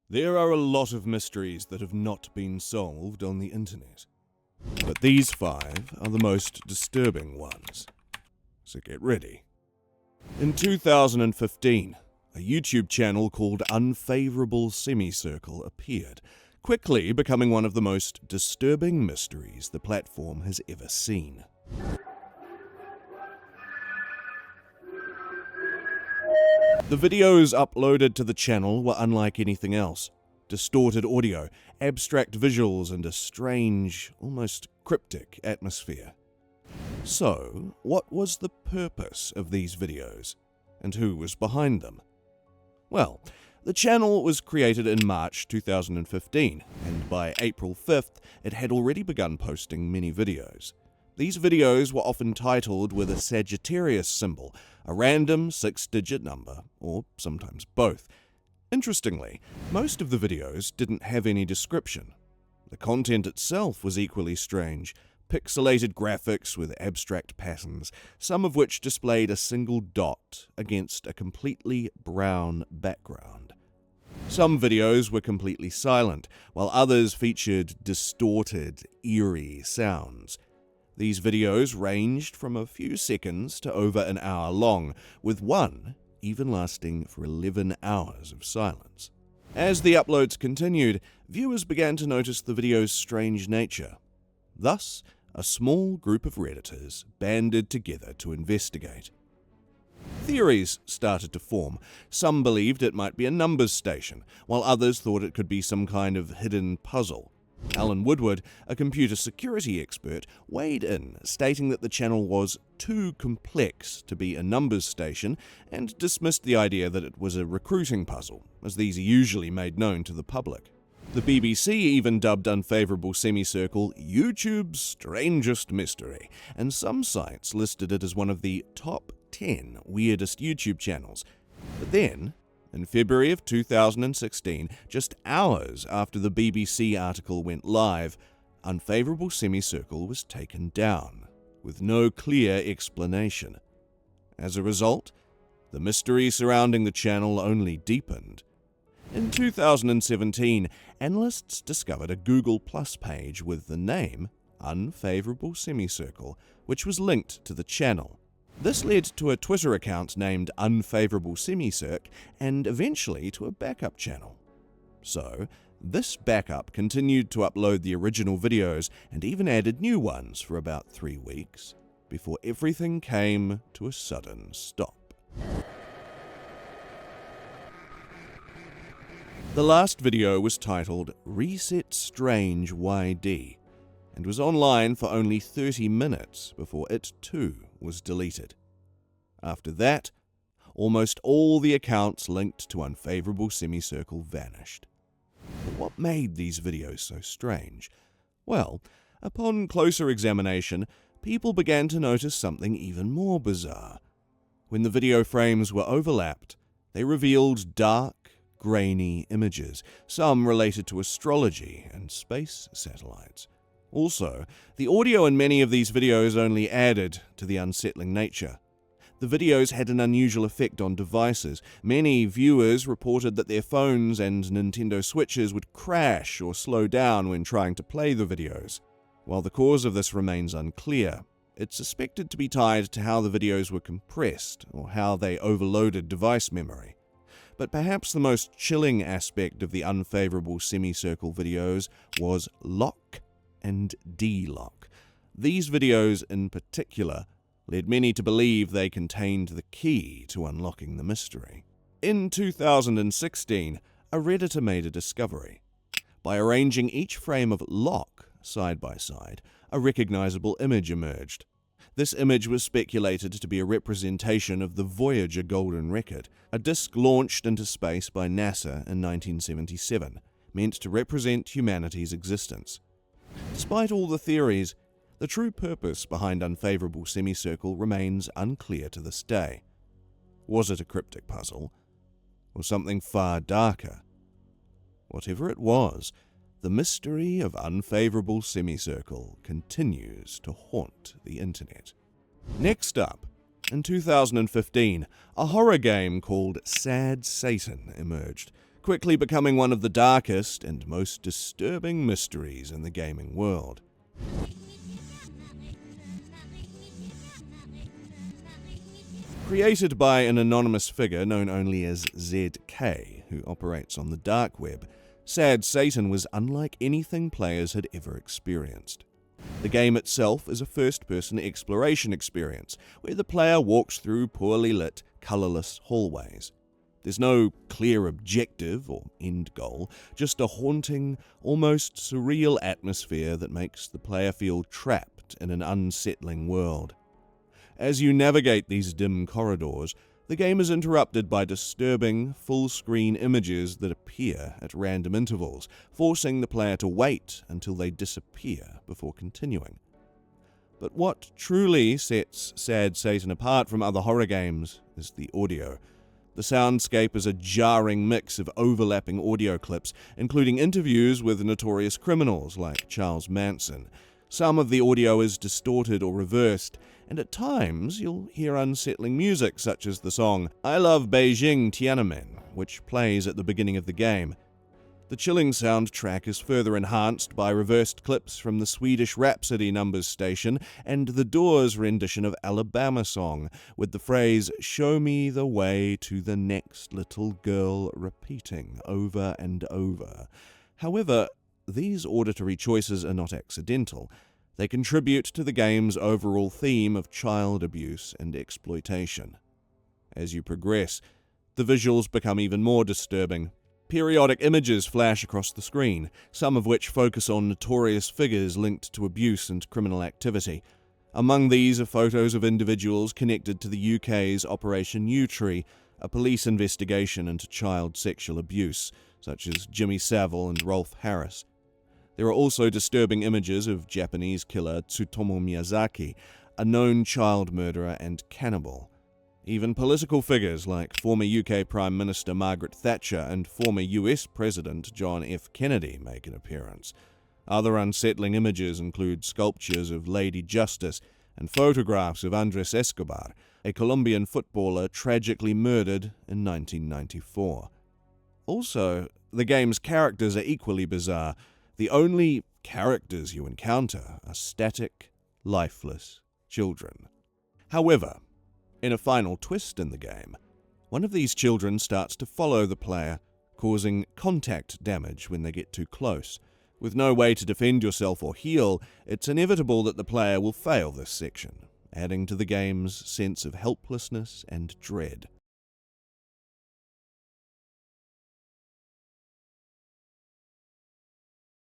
There are a lot of mysteries that have not been solved on the internet, but these 5 are the most disturbing ones. So get ready. In 2015, a YouTube channel called Unfavorable Semicircle appeared, quickly becoming one of the most disturbing mysteries the platform has ever seen. The videos uploaded to the channel were unlike anything else. Distorted audio, abstract visuals, and a strange, almost cryptic atmosphere. So, what was the purpose of these videos? And who was behind them? Well, the channel was created in March 2015, and by April 5th, it had already begun posting many videos. These videos were often titled with a Sagittarius symbol, a random 6-digit number, or sometimes both. Interestingly, most of the videos didn't have any description. The content itself was equally strange, pixelated graphics with abstract patterns, some of which displayed a single dot against a completely brown background. Some videos were completely silent, while others featured distorted, eerie sounds. These videos ranged from a few seconds to over an hour long, with one even lasting for 11 hours of silence. As the uploads continued, viewers began to notice the video's strange nature. Thus, a small group of Redditors banded together to investigate. Theories started to form. Some believed it might be a numbers station, while others thought it could be some kind of hidden puzzle. Alan Woodward, a computer security expert, weighed in, stating that the channel was too complex to be a numbers station, and dismissed the idea that it was a recruiting puzzle, as these are usually made known to the public. The BBC even dubbed Unfavorable Semicircle YouTube's strangest mystery, and some sites listed it as one of the top 10 weirdest YouTube channels. But then, in February of 2016, just hours after the BBC article went live, Unfavorable Semicircle was taken down, with no clear explanation. As a result, the mystery surrounding the channel only deepened. In 2017, analysts discovered a Google Plus page with the name Unfavorable Semicircle, which was linked to the channel. This led to a Twitter account named Unfavorable Semicircle and eventually to a backup channel. So, this backup continued to upload the original videos and even added new ones for about 3 weeks, before everything came to a sudden stop. The last video was titled Reset Strange YD and was online for only 30 minutes before it too was deleted. After that, almost all the accounts linked to Unfavorable Semicircle vanished. But what made these videos so strange? Well, upon closer examination, people began to notice something even more bizarre. When the video frames were overlapped, they revealed dark, grainy images, some related to astrology and space satellites. Also, the audio in many of these videos only added to the unsettling nature. The videos had an unusual effect on devices. Many viewers reported that their phones and Nintendo Switches would crash or slow down when trying to play the videos. While the cause of this remains unclear, it's suspected to be tied to how the videos were compressed or how they overloaded device memory. But perhaps the most chilling aspect of the Unfavorable Semicircle videos was lock and D-lock. These videos in particular led many to believe they contained the key to unlocking the mystery. In 2016, a Redditor made a discovery. By arranging each frame of lock side by side, a recognizable image emerged. This image was speculated to be a representation of the Voyager Golden Record, a disk launched into space by NASA in 1977, meant to represent humanity's existence. Despite all the theories, the true purpose behind Unfavorable Semicircle remains unclear to this day. Was it a cryptic puzzle? Or something far darker? Whatever it was, the mystery of Unfavorable Semicircle continues to haunt the internet. Next up, in 2015, a horror game called Sad Satan emerged, quickly becoming one of the darkest and most disturbing mysteries in the gaming world. Created by an anonymous figure known only as ZK, who operates on the dark web, Sad Satan was unlike anything players had ever experienced. The game itself is a first-person exploration experience, where the player walks through poorly lit, colourless hallways. There's no clear objective or end goal, just a haunting, almost surreal atmosphere that makes the player feel trapped in an unsettling world. As you navigate these dim corridors, the game is interrupted by disturbing, full-screen images that appear at random intervals, forcing the player to wait until they disappear before continuing. But what truly sets Sad Satan apart from other horror games is the audio. The soundscape is a jarring mix of overlapping audio clips, including interviews with notorious criminals like Charles Manson. Some of the audio is distorted or reversed, and at times you'll hear unsettling music such as the song I Love Beijing Tiananmen, which plays at the beginning of the game. The chilling soundtrack is further enhanced by reversed clips from the Swedish Rhapsody numbers station and the Doors' rendition of Alabama Song, with the phrase "Show me the way to the next little girl" repeating over and over. However, these auditory choices are not accidental. They contribute to the game's overall theme of child abuse and exploitation. As you progress, the visuals become even more disturbing. Periodic images flash across the screen, some of which focus on notorious figures linked to abuse and criminal activity. Among these are photos of individuals connected to the UK's Operation Yewtree, a police investigation into child sexual abuse, such as Jimmy Savile and Rolf Harris. There are also disturbing images of Japanese killer Tsutomu Miyazaki, a known child murderer and cannibal. Even political figures like former UK Prime Minister Margaret Thatcher and former US President John F. Kennedy make an appearance. Other unsettling images include sculptures of Lady Justice and photographs of Andres Escobar, a Colombian footballer tragically murdered in 1994. Also, the game's characters are equally bizarre. The only characters you encounter are static, lifeless children. However, in a final twist in the game, one of these children starts to follow the player, causing contact damage when they get too close. With no way to defend yourself or heal, it's inevitable that the player will fail this section, adding to the game's sense of helplessness and dread.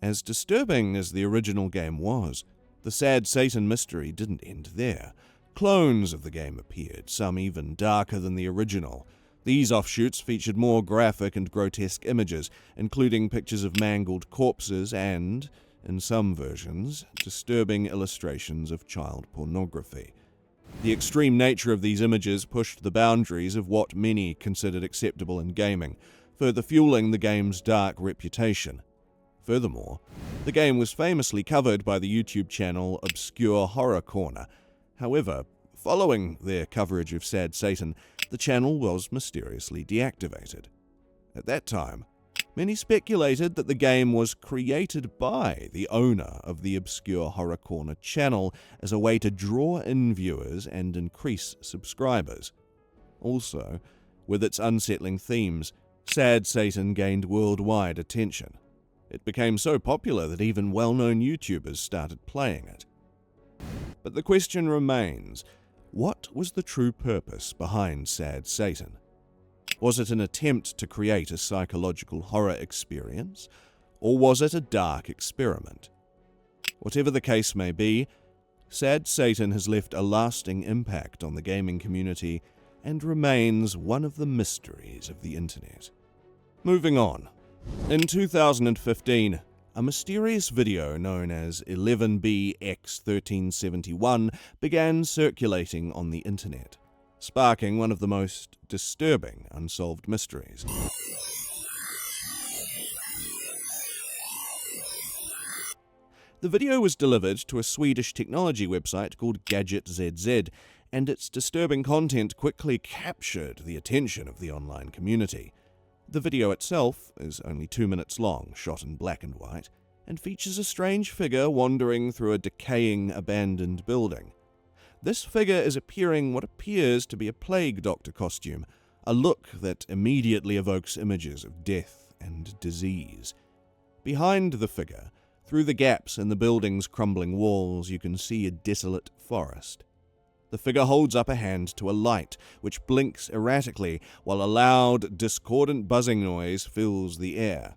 As disturbing as the original game was, the Sad Satan mystery didn't end there. Clones of the game appeared, some even darker than the original. These offshoots featured more graphic and grotesque images, including pictures of mangled corpses and, in some versions, disturbing illustrations of child pornography. The extreme nature of these images pushed the boundaries of what many considered acceptable in gaming, further fueling the game's dark reputation. Furthermore, the game was famously covered by the YouTube channel Obscure Horror Corner. However, following their coverage of Sad Satan, the channel was mysteriously deactivated. At that time, many speculated that the game was created by the owner of the Obscure Horror Corner channel as a way to draw in viewers and increase subscribers. Also, with its unsettling themes, Sad Satan gained worldwide attention. It became so popular that even well-known YouTubers started playing it. But the question remains, what was the true purpose behind Sad Satan? Was it an attempt to create a psychological horror experience, or was it a dark experiment? Whatever the case may be, Sad Satan has left a lasting impact on the gaming community and remains one of the mysteries of the internet. Moving on. In 2015, a mysterious video known as 11BX1371 began circulating on the internet, sparking one of the most disturbing unsolved mysteries. The video was delivered to a Swedish technology website called GadgetZZ, and its disturbing content quickly captured the attention of the online community. The video itself is only 2 minutes long, shot in black and white, and features a strange figure wandering through a decaying, abandoned building. This figure is appearing what appears to be a plague doctor costume, a look that immediately evokes images of death and disease. Behind the figure, through the gaps in the building's crumbling walls, you can see a desolate forest. The figure holds up a hand to a light, which blinks erratically, while a loud, discordant buzzing noise fills the air.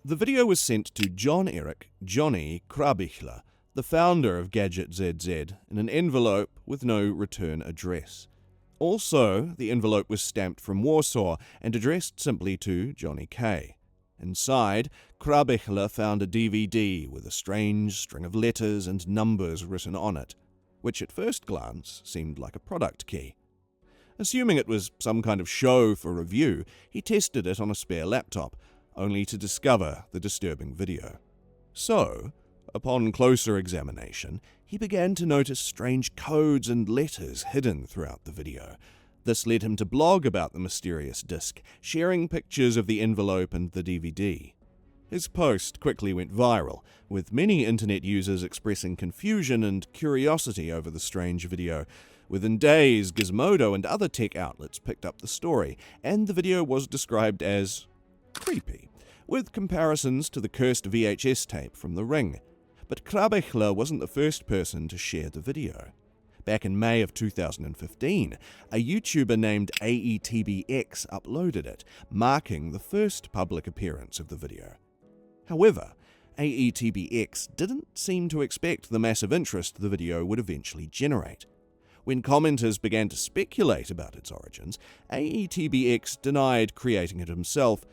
The video was sent to John Eric Johnny Krabichler, the founder of Gadget ZZ, in an envelope with no return address. Also, the envelope was stamped from Warsaw and addressed simply to Johnny K. Inside, Krabichler found a DVD with a strange string of letters and numbers written on it, which at first glance seemed like a product key. Assuming it was some kind of show for review, he tested it on a spare laptop, only to discover the disturbing video. So, upon closer examination, he began to notice strange codes and letters hidden throughout the video. This led him to blog about the mysterious disc, sharing pictures of the envelope and the DVD. His post quickly went viral, with many internet users expressing confusion and curiosity over the strange video. Within days, Gizmodo and other tech outlets picked up the story, and the video was described as creepy, with comparisons to the cursed VHS tape from The Ring. But Krabichler wasn't the first person to share the video. Back in May of 2015, a YouTuber named AETBX uploaded it, marking the first public appearance of the video. However, AETBX didn't seem to expect the massive interest the video would eventually generate. When commenters began to speculate about its origins, AETBX denied creating it himself,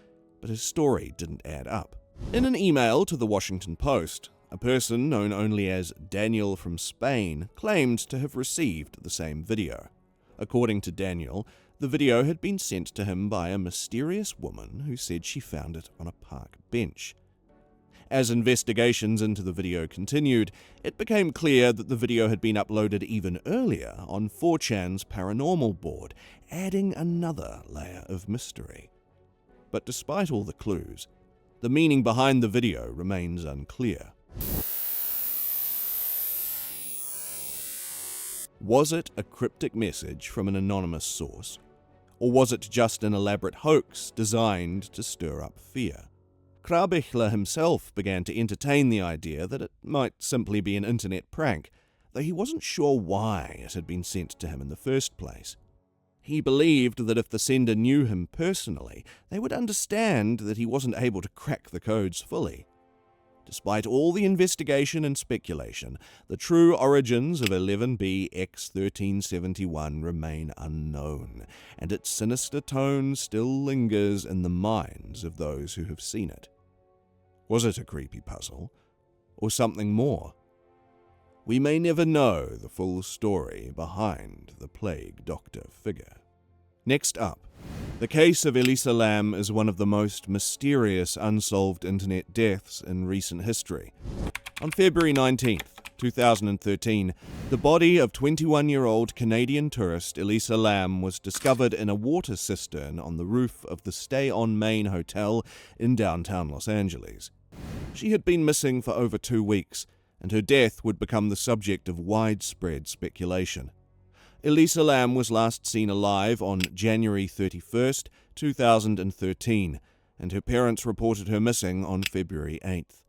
but his story didn't add up. In an email to the Washington Post, a person known only as Daniel from Spain claimed to have received the same video. According to Daniel, the video had been sent to him by a mysterious woman who said she found it on a park bench. As investigations into the video continued, it became clear that the video had been uploaded even earlier on 4chan's paranormal board, adding another layer of mystery. But despite all the clues, the meaning behind the video remains unclear. Was it a cryptic message from an anonymous source, or was it just an elaborate hoax designed to stir up fear? Krabichler himself began to entertain the idea that it might simply be an internet prank, though he wasn't sure why it had been sent to him in the first place. He believed that if the sender knew him personally, they would understand that he wasn't able to crack the codes fully. Despite all the investigation and speculation, the true origins of 11BX1371 remain unknown, and its sinister tone still lingers in the minds of those who have seen it. Was it a creepy puzzle, or something more? We may never know the full story behind the plague doctor figure. Next up, the case of Elisa Lam is one of the most mysterious unsolved internet deaths in recent history. On February 19th, 2013, the body of 21-year-old Canadian tourist Elisa Lam was discovered in a water cistern on the roof of the Stay on Main Hotel in downtown Los Angeles. She had been missing for over 2 weeks, and her death would become the subject of widespread speculation. Elisa Lam was last seen alive on January 31st, 2013, and her parents reported her missing on February 8th.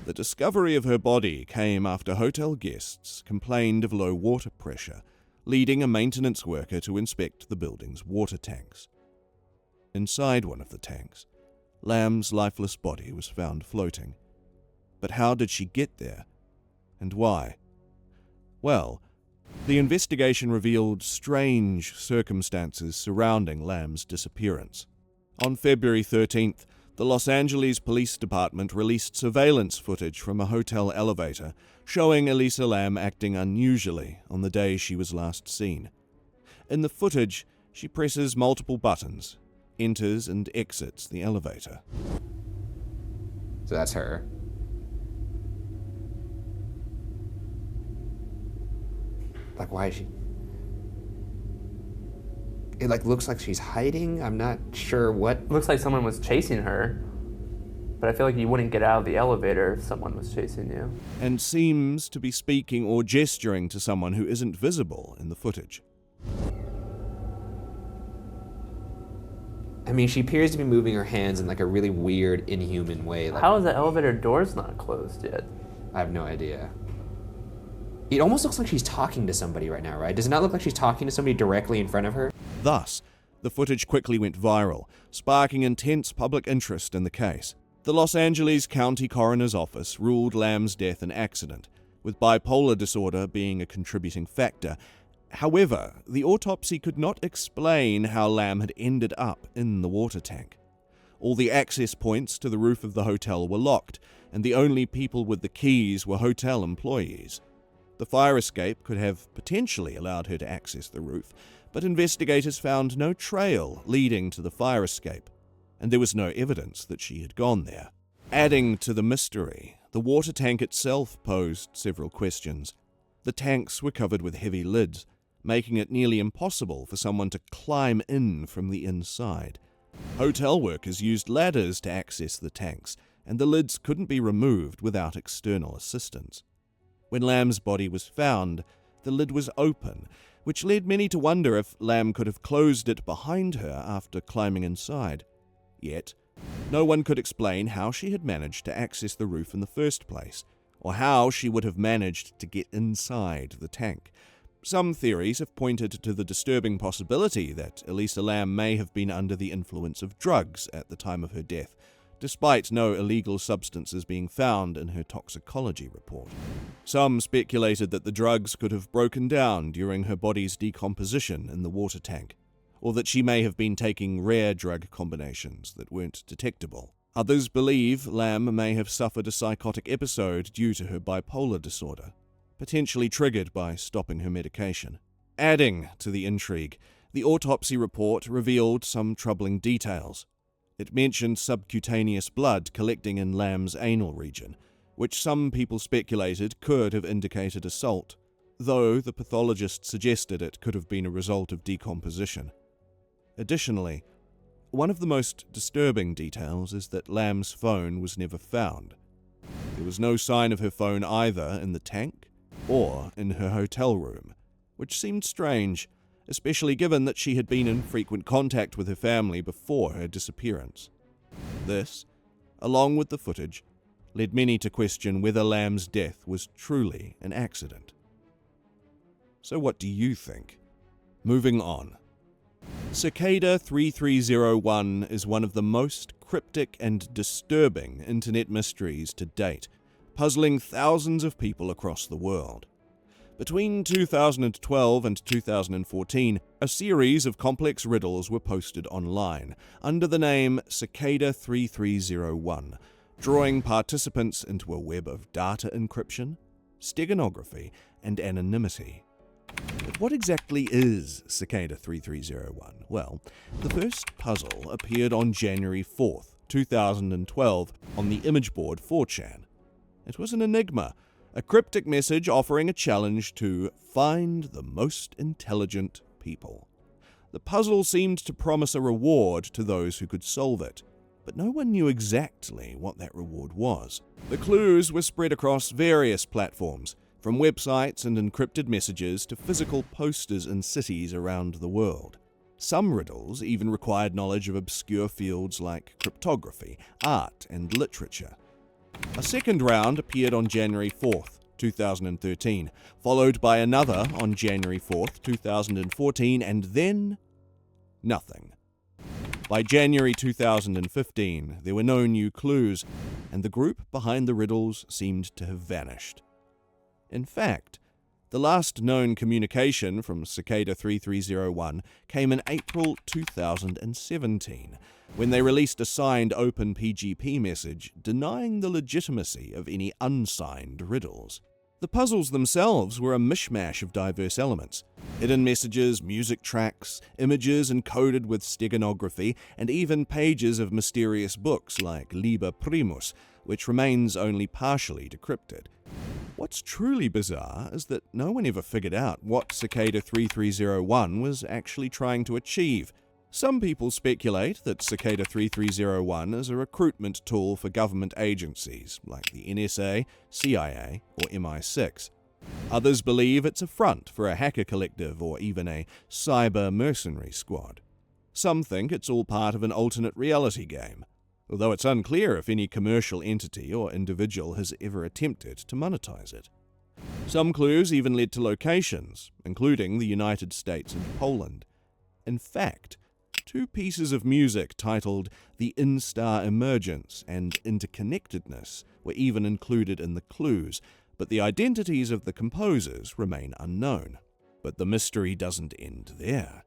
The discovery of her body came after hotel guests complained of low water pressure, leading a maintenance worker to inspect the building's water tanks. Inside one of the tanks, Lam's lifeless body was found floating. But how did she get there? And why? Well, the investigation revealed strange circumstances surrounding Lam's disappearance. On February 13th, the Los Angeles Police Department released surveillance footage from a hotel elevator showing Elisa Lam acting unusually on the day she was last seen. In the footage, she presses multiple buttons, enters and exits the elevator. So that's her. Like, why is she? It like looks like she's hiding. I'm not sure what. Looks like someone was chasing her, but I feel like you wouldn't get out of the elevator if someone was chasing you. And seems to be speaking or gesturing to someone who isn't visible in the footage. I mean, she appears to be moving her hands in like a really weird, inhuman way. Like, How is the elevator doors not closed yet? I have no idea. It almost looks like she's talking to somebody right now, right? Does it not look like she's talking to somebody directly in front of her? Thus, the footage quickly went viral, sparking intense public interest in the case. The Los Angeles County Coroner's Office ruled Lamb's death an accident, with bipolar disorder being a contributing factor. However, the autopsy could not explain how Lamb had ended up in the water tank. All the access points to the roof of the hotel were locked, and the only people with the keys were hotel employees. The fire escape could have potentially allowed her to access the roof, but investigators found no trail leading to the fire escape, and there was no evidence that she had gone there. Adding to the mystery, the water tank itself posed several questions. The tanks were covered with heavy lids, making it nearly impossible for someone to climb in from the inside. Hotel workers used ladders to access the tanks, and the lids couldn't be removed without external assistance. When Lamb's body was found, the lid was open, which led many to wonder if Lamb could have closed it behind her after climbing inside. Yet, no one could explain how she had managed to access the roof in the first place, or how she would have managed to get inside the tank. Some theories have pointed to the disturbing possibility that Elisa Lamb may have been under the influence of drugs at the time of her death, despite no illegal substances being found in her toxicology report. Some speculated that the drugs could have broken down during her body's decomposition in the water tank, or that she may have been taking rare drug combinations that weren't detectable. Others believe Lamb may have suffered a psychotic episode due to her bipolar disorder, potentially triggered by stopping her medication. Adding to the intrigue, the autopsy report revealed some troubling details. It mentioned subcutaneous blood collecting in Lamb's anal region, which some people speculated could have indicated assault, though the pathologist suggested it could have been a result of decomposition. Additionally, one of the most disturbing details is that Lamb's phone was never found. There was no sign of her phone either in the tank or in her hotel room, which seemed strange, especially given that she had been in frequent contact with her family before her disappearance. This, along with the footage, led many to question whether Lamb's death was truly an accident. So what do you think? Moving on. Cicada 3301 is one of the most cryptic and disturbing internet mysteries to date, puzzling thousands of people across the world. Between 2012 and 2014, a series of complex riddles were posted online under the name Cicada 3301, drawing participants into a web of data encryption, steganography, and anonymity. But what exactly is Cicada 3301? Well, the first puzzle appeared on January 4th, 2012 on the image board 4chan. It was an enigma, a cryptic message offering a challenge to find the most intelligent people. The puzzle seemed to promise a reward to those who could solve it, but no one knew exactly what that reward was. The clues were spread across various platforms, from websites and encrypted messages to physical posters in cities around the world. Some riddles even required knowledge of obscure fields like cryptography, art, and literature. A second round appeared on January 4th, 2013, followed by another on January 4th, 2014, and then nothing. By January 2015, there were no new clues, and the group behind the riddles seemed to have vanished. In fact, the last known communication from Cicada 3301 came in April 2017, when they released a signed open PGP message denying the legitimacy of any unsigned riddles. The puzzles themselves were a mishmash of diverse elements: hidden messages, music tracks, images encoded with steganography, and even pages of mysterious books like Liber Primus, which remains only partially decrypted. What's truly bizarre is that no one ever figured out what Cicada 3301 was actually trying to achieve. Some people speculate that Cicada 3301 is a recruitment tool for government agencies like the NSA, CIA, or MI6. Others believe it's a front for a hacker collective or even a cyber mercenary squad. Some think it's all part of an alternate reality game, although it's unclear if any commercial entity or individual has ever attempted to monetize it. Some clues even led to locations, including the United States and Poland. In fact, 2 pieces of music titled The Instar Emergence and Interconnectedness were even included in the clues, but the identities of the composers remain unknown. But the mystery doesn't end there.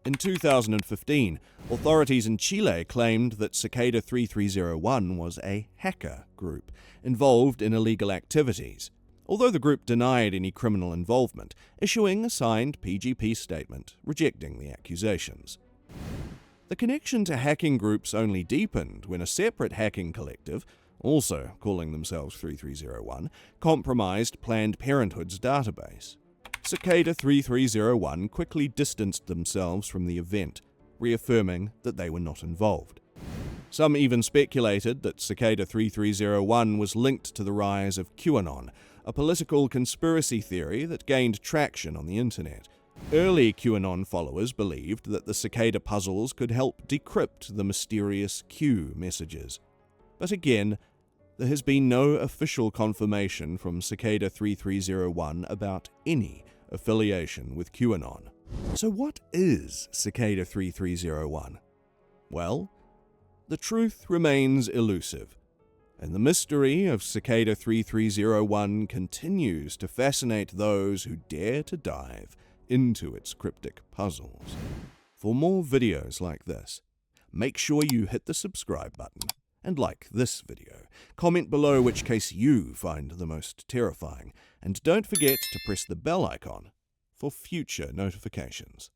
In 2015, authorities in Chile claimed that Cicada 3301 was a hacker group involved in illegal activities, although the group denied any criminal involvement, issuing a signed PGP statement rejecting the accusations. The connection to hacking groups only deepened when a separate hacking collective, also calling themselves 3301, compromised Planned Parenthood's database. Cicada 3301 quickly distanced themselves from the event, reaffirming that they were not involved. Some even speculated that Cicada 3301 was linked to the rise of QAnon, a political conspiracy theory that gained traction on the internet. Early QAnon followers believed that the Cicada puzzles could help decrypt the mysterious Q messages. But again, there has been no official confirmation from Cicada 3301 about any affiliation with QAnon. So what is Cicada 3301? Well, the truth remains elusive, and the mystery of Cicada 3301 continues to fascinate those who dare to dive into its cryptic puzzles. For more videos like this, make sure you hit the subscribe button and like this video. Comment below which case you find the most terrifying, and don't forget to press the bell icon for future notifications.